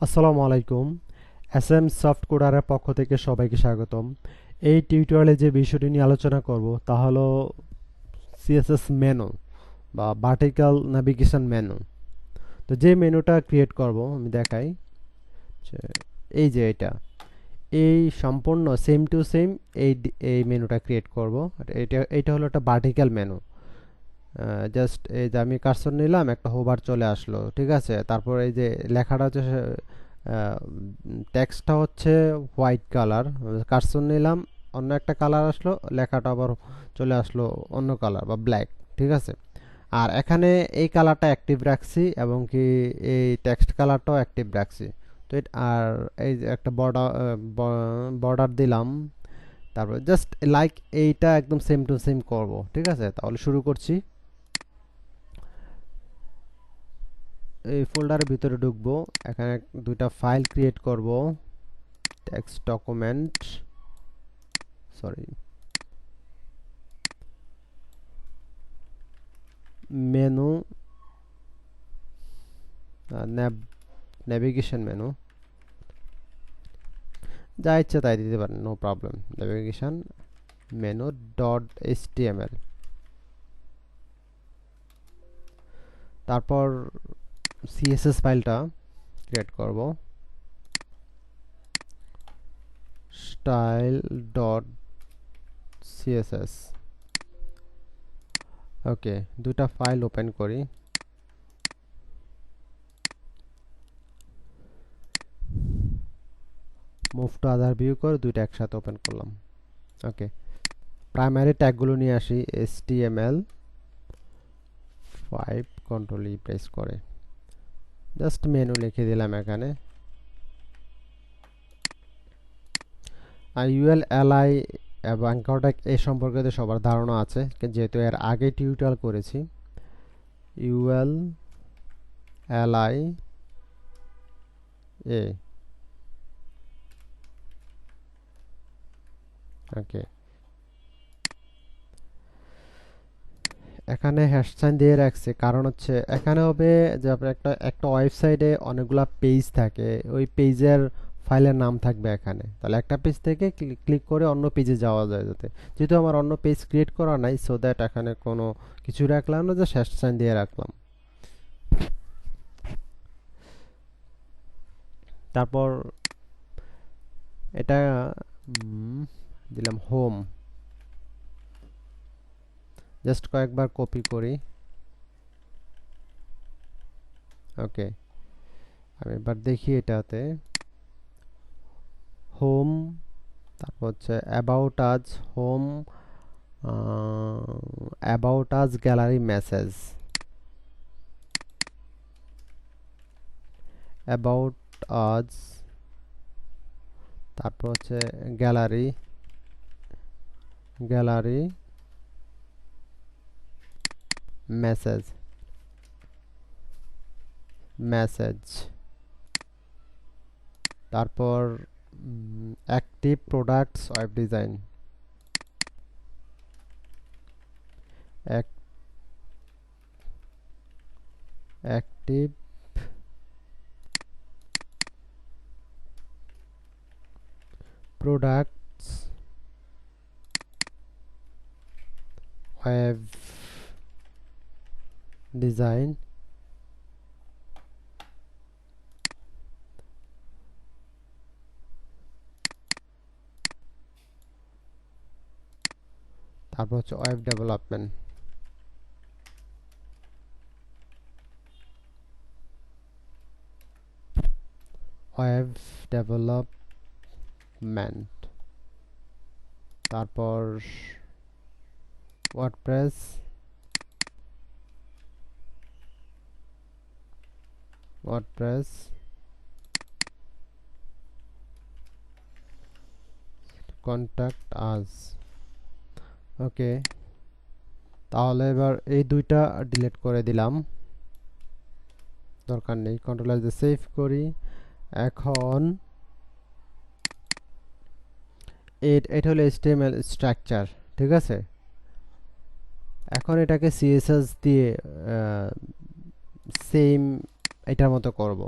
আসসালামু আলাইকুম। SM soft কোডারের পক্ষ থেকে সবাইকে স্বাগতম। এই টিউটোরিয়ালে যে বিষয়টি নিয়ে আলোচনা করব তা হলো সিএসএস মেনু বা ভার্টিক্যাল নেভিগেশন মেনু। তো যে মেনুটা ক্রিয়েট করব আমি দেখাই যে এই যে এই সম্পূর্ণ সেম টু সেম এই মেনুটা ক্রিয়েট করব। এটা হলো একটা ভার্টিক্যাল মেনু। জাস্ট এই যে আমি কার্সর নিলাম, একটা হোভার চলে আসলো, ঠিক আছে। তারপর এই যে লেখাটা হচ্ছে টেক্সটটা হচ্ছে হোয়াইট কালার, কার্সর নিলাম, অন্য একটা কালার আসলো, লেখাটা আবার চলে আসলো অন্য কালার বা ব্ল্যাক, ঠিক আছে। আর এখানে এই কালারটা অ্যাক্টিভ রাখছি এবং কি এই টেক্সট কালারটাও অ্যাক্টিভ রাখছি। তো আর এই যে একটা বর্ডার দিলাম। তারপর জাস্ট লাইক এইটা একদম সেম টু সেম করব, ঠিক আছে। তাহলে শুরু করছি। এই ফোল্ডারের ভিতরে ঢুকবো। এখানে দুইটা ফাইল ক্রিয়েট করব। Text document, sorry, menu, navigation menu, যা ইচ্ছে তাই দিতে পারেন, no problem. Navigation menu dot HTML. তারপর সিএসএস ফাইলটা ক্রিয়েট করব। Style dot CSS. ওকে, দুটা ফাইল ওপেন করি। মুভ টু আদার ভিউ করে দুইটা একসাথে ওপেন করলাম। ওকে, প্রাইমারি ট্যাগগুলো নিয়ে আসি। HTML5 কন্ট্রোল ই প্রেস করে জাস্ট মেনু লিখে দিলাম এখানে। আর ইউএল এলআই এবং কন্টাক এই সম্পর্কে তো সবার ধারণা আছে, যেহেতু এর আগে টিউটোরিয়াল করেছি। ইউএল এলআই এ, ওকে। এখানে হ্যাশসাইন দিয়ে রাখছে, কারণ হচ্ছে এখানে হবে যে আপনার একটা একটা ওয়েবসাইটে অনেকগুলা পেজ থাকে, ওই পেজের ফাইলের নাম থাকবে এখানে। তাহলে একটা পেজ থেকে ক্লিক করে অন্য পেজে যাওয়া যায়, যাতে যেহেতু আমার অন্য পেজ ক্রিয়েট করা নাই, সো দ্যাট এখানে কোনো কিছু রাখলাম না, জাস্ট হ্যাশসাইন দিয়ে রাখলাম। তারপর এটা দিলাম হোম। জাস্ট কয়েকবার কপি করি। ওকে, আমি এবার দেখি এটাতে হোম, তারপর হচ্ছে অ্যাবাউট আজ, হোম, অ্যাবাউট আজ, গ্যালারি, মেসেজ, অ্যাবাউট আজ, তারপর হচ্ছে গ্যালারি, গ্যালারি, মেসেজ, মেসেজ, তারপর active, products, web design, active, products, web design, তারপর হচ্ছে ওয়েব ডেভেলপমেন্ট, ওয়েব ডেভেলপমেন্ট, তারপর ওয়ার্ডপ্রেস, ওয়ার্ডপ্রেস, কন্ট্যাক্ট আস। ওকে, তাহলে এবার এই দুইটা ডিলিট করে দিলাম, দরকার নেই। কন্ট্রোল এস দিয়ে সেভ করি। এখন এটা হলো HTML স্ট্রাকচার, ঠিক আছে। এখন এটাকে CSS দিয়ে সেম এটার মতো করব।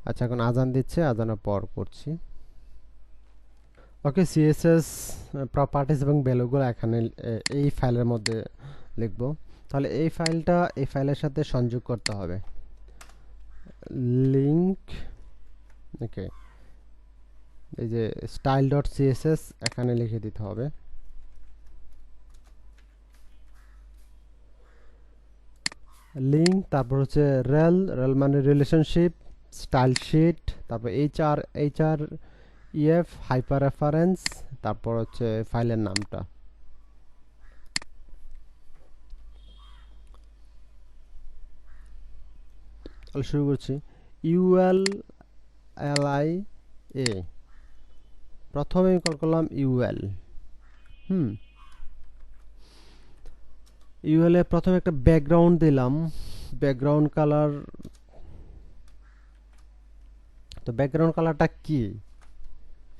আচ্ছা, এখন আজান দিচ্ছে, আজানের পর করছি। ওকে, সিএসএস প্রপার্টিজ এবং ভ্যালুগুলো এখানে এই ফাইলের মধ্যে লিখব। তাহলে এই ফাইলের সাথে সংযোগ করতে হবে। লিংক, ওকে, এই যে স্টাইল ডট সিএসএস এখানে লিখে দিতে হবে। লিঙ্ক, তারপর হচ্ছে রেল মানে রিলেশনশিপ, স্টাইল শিট, তারপর এইচআর ইএফ হাইপার রেফারেন্স, তারপর হচ্ছে ফাইলের নামটা। তাহলে শুরু করছি। ইউএল এলআই এ, প্রথমে কল করলাম ইউএল। ইউএল এ প্রথমে একটা ব্যাকগ্রাউন্ড দিলাম, ব্যাকগ্রাউন্ড কালার। তো ব্যাকগ্রাউন্ড কালারটা কি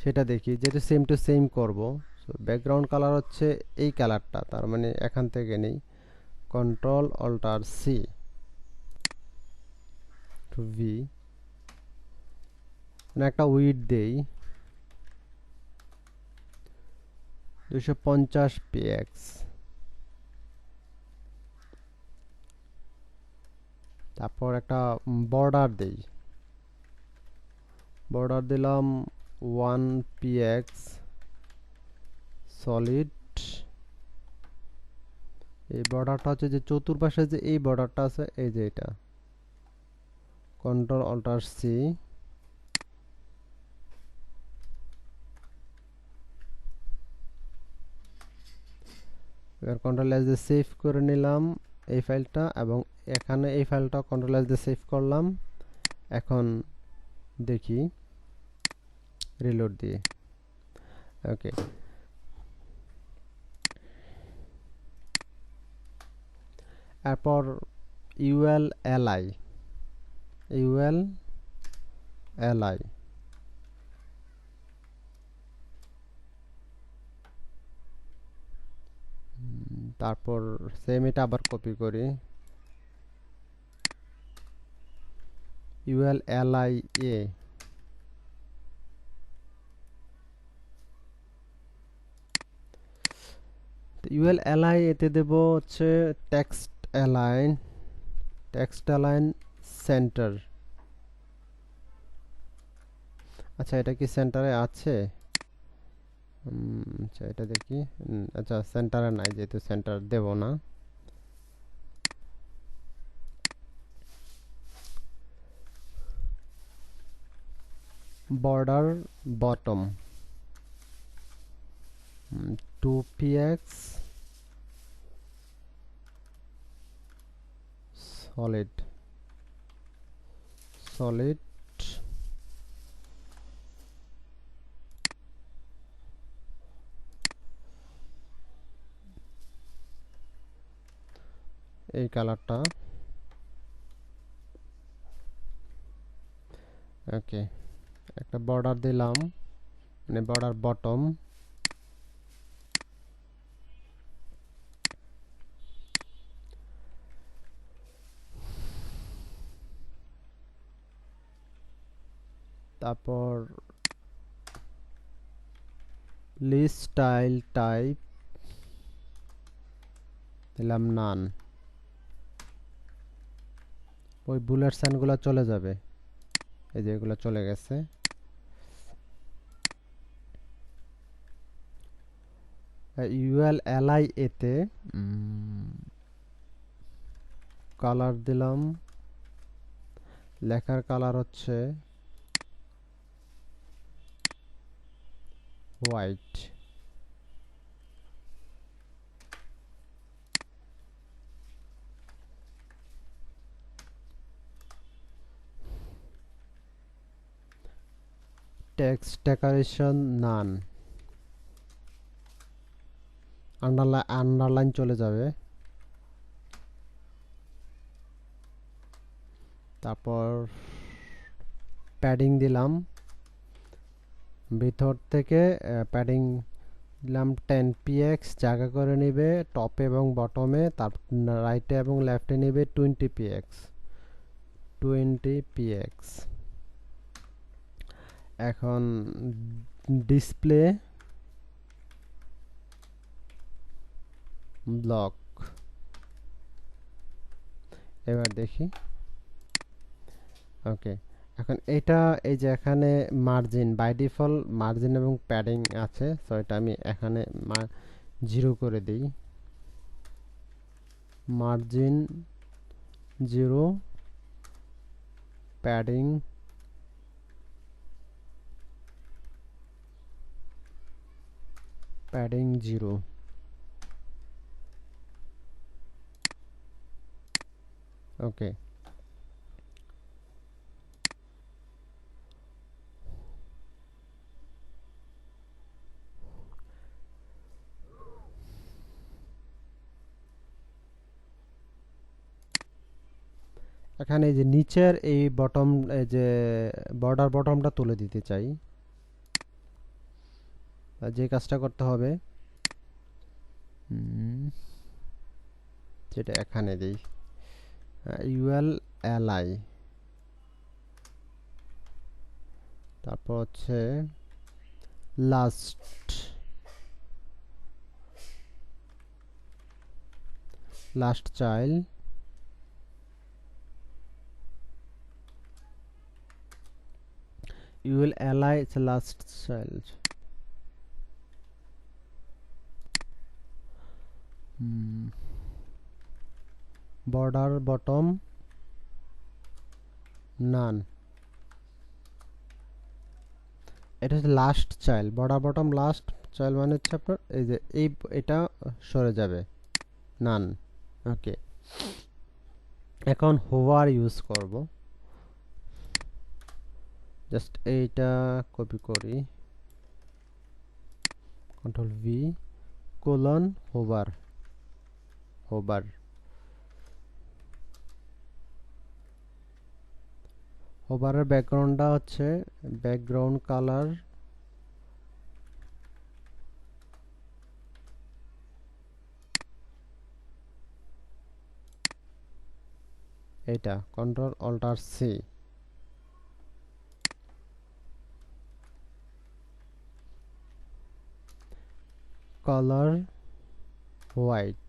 সেটা দেখি, যেটা সেম টু সেম করব। ব্যাকগ্রাউন্ড কালার হচ্ছে এই কালারটা, তার মানে এখান থেকে নেই, control alter C to V, একটা উইডথ দেই 250 px, তারপর একটা বর্ডার দেই, বর্ডার দিলাম 1 px সলিড। এই বর্ডারটা হচ্ছে যে চতুর্পাশে যে এই বর্ডারটা আছে, এই যে এটা, কন্ট্রোল অল্টার সি, এবার কন্ট্রোল এস দিয়ে সেভ করে নিলাম এই ফাইলটা, এবং এখানে এই ফাইলটা কন্ট্রোল এস দিয়ে সেভ করলাম। এখন দেখি রিলোড দিয়ে। ওকে, এরপর ইউএল এলআই, ইউএল এলআই, তারপর সেম এটা আবার কপি করি, ইউএল এলআই এ, ইউএল এলআই এতে দেব হচ্ছে text align, text align centre. আচ্ছা, এটা কি সেন্টারে আছে? আচ্ছা, এটা দেখি। আচ্ছা, সেন্টারে নাই, যেহেতু সেন্টার দেব না। Border bottom 2px solid, solid, এই কালারটা। ওকে, একটা বর্ডার দিলাম, মানে বর্ডার বটম, তারপর লিস্ট স্টাইল টাইপ দিলাম নান। ওই বুলেট সাইনগুলো চলে যাবে, এই যে এগুলো চলে গেছে। ইউএল এলআই এতে কালার দিলাম, লেখার কালার হচ্ছে হোয়াইট। টেক্সট ডেকোরেশন নান, আন্ডারলাইন চলে যাবে। তারপর প্যাডিং দিলাম, ভিতর থেকে প্যাডিং দিলাম 10px, জায়গা করে নেবে টপে এবং বটমে, তার রাইটে এবং লেফটে নেবে 20px, 20px। এখন ডিসপ্লে ব্লক, এবার দেখি। ওকে, এখন এটা এই যে এখানে মার্জিন, বাই ডিফল্ট মার্জিন এবং প্যাডিং আছে, সো এটা আমি এখানে 0 করে দিই। Margin 0, padding padding 0। ওকে, এখানে এই যে নিচের এই বটম, এই যে বর্ডার বটমটা তুলে দিতে চাই। যে কাজটা করতে হবে, যেটা এখানে দিই, ইউএল এলআই, তারপর হচ্ছে last child, UL LI last child. Border bottom none, এটা হচ্ছে last child. Border bottom last child মানে হচ্ছে আপনার এই যে এটা সরে যাবে, নান। ওকে, এখন হোভার ইউজ করব। জাস্ট এইটা কপি করি, control V, colon hover, hover হোভারের ব্যাকগ্রাউন্ডটা হচ্ছে ব্যাকগ্রাউন্ড কালার এটা, control alter C, colour white.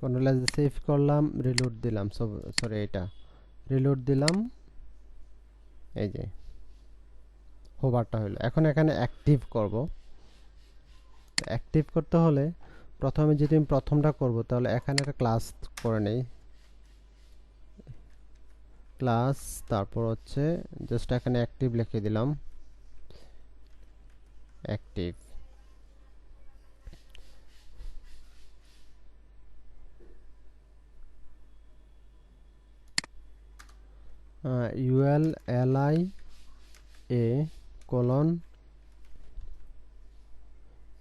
Control S save করলাম, রিলোড দিলাম, সরি এটা রিলোড দিলাম, এই যে হোভারটা হলো। এখন এখানে অ্যাক্টিভ করব। অ্যাক্টিভ করতে হলে প্রথমে যদি আমি প্রথমটা করব, তাহলে এখানে একটা ক্লাস করে নেই, ক্লাস, তারপর হচ্ছে জাস্ট এখানে অ্যাক্টিভ লিখে দিলাম, active. UL LI A colon,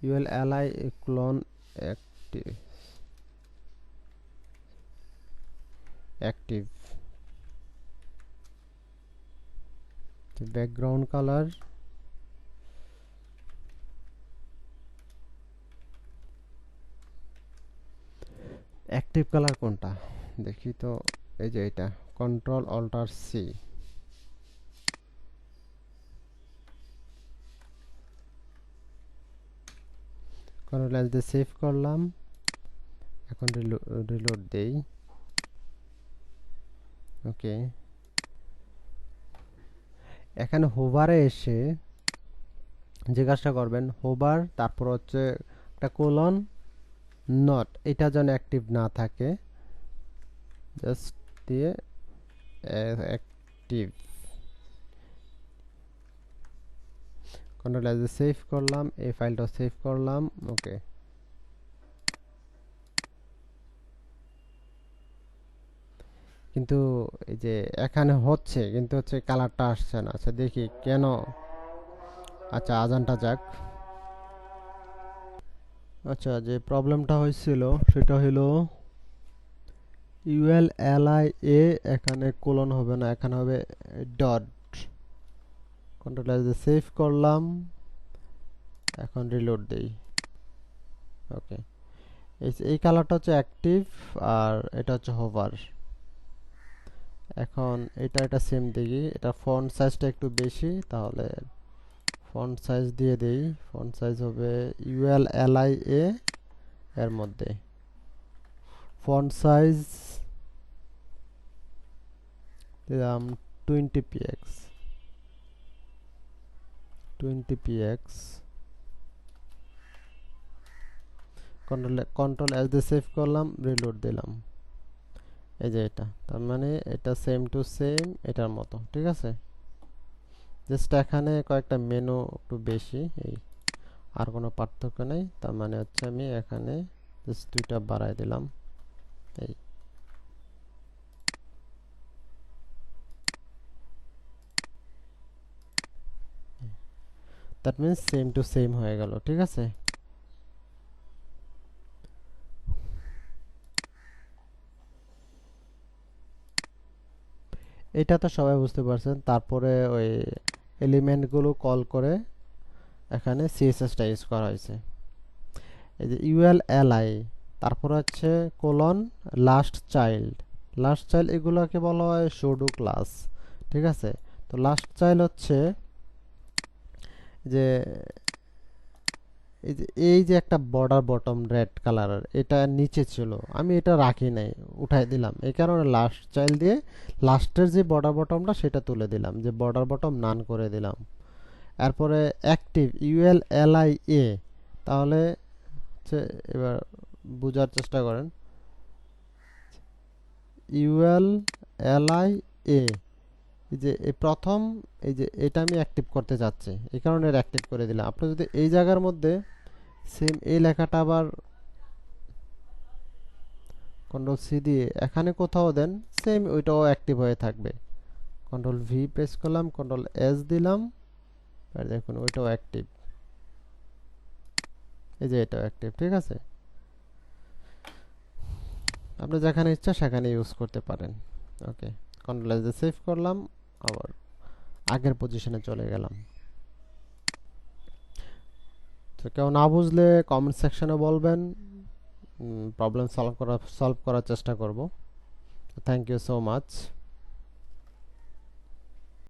UL LI colon active, active background colour active colour কোনটা দেখি তো, এই যে এটা, control alter C, control S দিয়ে সেভ করলাম। এখন রিলোড দেই। ওকে, এখানে হোভারে এসে যে কাজটা করবেন, হোভার তারপর হচ্ছে একটা কোলন নট, এটা যেন অ্যাক্টিভ না থাকে, জাস্ট দিয়ে অ্যাক্টিভ, কন্ট্রোল এস দিয়ে সেভ করলাম, এই ফাইলটা সেভ করলাম। ওকে, কিন্তু এই যে এখানে হচ্ছে, কিন্তু হচ্ছে কালারটা আসছে না। আচ্ছা দেখি কেন। আচ্ছা আজানটা যাক। আচ্ছা, যে প্রবলেমটা হয়েছিল সেটা হলো ইউএল এলআই এ, এখানে কোলন হবে না, এখানে হবে ডট। কন্ট্রোল এস দিয়ে সেভ করলাম, এখন রিলোড দেই। ওকে, এই কালারটা হচ্ছে অ্যাক্টিভ, আর এটা হচ্ছে হোভার। এখন এটা সেম দেখি, এটা ফন্ট সাইজটা একটু বেশি, তাহলে ফন্ট সাইজ দিয়ে দেই। ফন্ট সাইজ হবে ULLIA এর মধ্যে ফন্ট সাইজ দিলাম 20px 20px। কন্ট্রোল এস দিয়ে সেভ করলাম, রিলোড দিলাম। এই যে এটা, তার মানে এটা সেম টু সেম এটার মতো, ঠিক আছে। জাস্ট এখানে কয়েকটা মেনু একটু বেশি, এই আর কোনো পার্থক্য নেই। তার মানে হচ্ছে আমি এখানে জাস্ট দুইটা বাড়াই দিলাম, এই। That means same to same হয়ে গেল, ঠিক আছে। এটা তো সবাই বুঝতে পারছেন। তারপরে ওই এলিমেন্টগুলো কল করে এখানে সিএসএসটা ইউজ করা হয়েছে। এই যে ULLI, তারপর হচ্ছে কোলন লাস্ট চাইল্ড এগুলোকে বলা হয় সুডো ক্লাস, ঠিক আছে। তো লাস্ট চাইল্ড হচ্ছে যে এই যে একটা বর্ডার বটম রেড কালারের, এটা নিচে ছিল, আমি এটা রাখি নাই, উঠাই দিলাম। এই কারণে লাস্ট চাইল্ড দিয়ে লাস্টের যে বর্ডার বটমটা সেটা তুলে দিলাম, যে বর্ডার বটম নান করে দিলাম। এরপরে অ্যাক্টিভ ULLIA, তাহলে হচ্ছে এবার বোঝার চেষ্টা করেন। ULLIA, এই যে এই প্রথম, এই যে এটা আমি অ্যাক্টিভ করতে যাচ্ছি, এই কারণে অ্যাক্টিভ করে দিলাম। আপনি যদি এই জায়গার মধ্যে সেম এই লেখাটা আবার কন্ট্রোল সি দিয়ে এখানে কোথাও দেন, সেম ওইটাও অ্যাক্টিভ হয়ে থাকবে। কন্ট্রোল ভি প্রেস করলাম, কন্ট্রোল এস দিলাম, আর দেখুন ওইটাও অ্যাক্টিভ। এই যে এটাও অ্যাক্টিভ, ঠিক আছে। আপনি যেখানে ইচ্ছা সেখানে ইউজ করতে পারেন। ওকে, কন্ট্রোল এস দিয়ে সেভ করলাম, আবার আগের পজিশনে চলে গেলাম। তো কেউ না বুঝলে কমেন্ট সেকশনে বলবেন, প্রবলেম সলভ করার চেষ্টা করব। Thank you so much.